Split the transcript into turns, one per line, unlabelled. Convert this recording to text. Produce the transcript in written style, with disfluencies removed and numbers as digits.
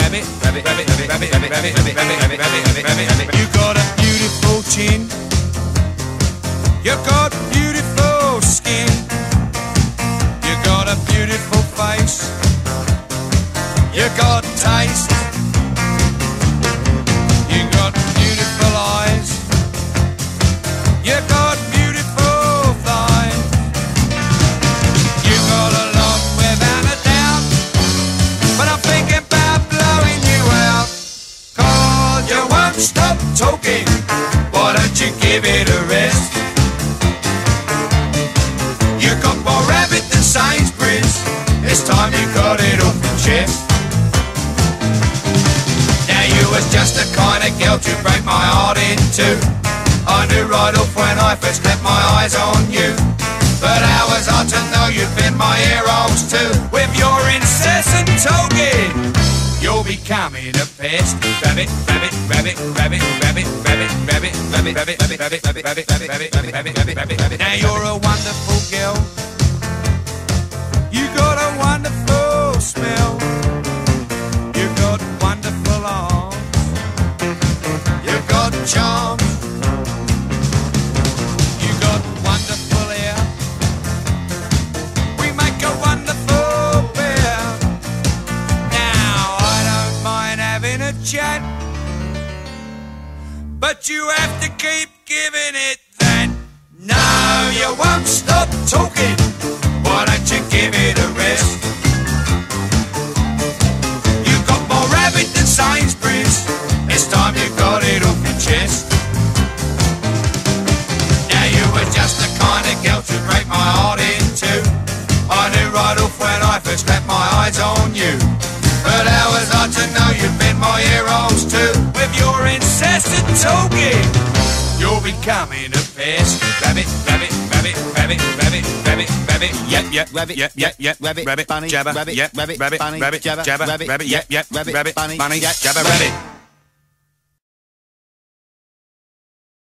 rabbit, rabbit, rabbit, rabbit, rabbit, rabbit, rabbit, rabbit, rabbit, rabbit, rabbit, rabbit. You got a beautiful chin. You got beautiful skin. You got a beautiful face. You got taste. You got beautiful eyes. You got beautiful thighs. You got a lot without a doubt, but I'm thinking about blowing you out. 'Cause you won't stop talking. Why don't you give it a rest? You got more rabbit than Sainsbury's. It's time you got it off your chest. Now you was just the kind of girl to break my heart in two. I knew right off when I first kept my eyes on you. But how was I to know you'd been my heroes too? With your incessant talking, you're becoming a pest. Rabbit, rabbit, rabbit, rabbit, rabbit, rabbit, rabbit, rabbit, rabbit, rabbit, rabbit, rabbit, rabbit, rabbit, rabbit, rabbit, rabbit, rabbit, rabbit. Now you're a wonderful girl. You got a wonderful smell. You got wonderful arms. You got charm. You got wonderful hair. We make a wonderful pair. Now I don't mind having a chat, but you have to keep giving it that. No, you won't stop talking. Why don't you give it a rest? You got more rabbit than Sainsbury's. It's time you got it off your chest. Now you were just the kind of girl to break my heart in two. I knew right off when I first clapped my eyes on you. But how was I to know you'd been my heroes too? With your incessant talking, you're becoming a pest. Rabbit, rabbit, rabbit, rabbit, rabbit, rabbit, rabbit, yep, yep, rabbit, yep, yep, yep, rabbit, rabbit, bunny, jabber, rabbit, yep, rabbit, bunny, rabbit, jabber, rabbit, yep, yep, rabbit, bunny, jabber, rabbit.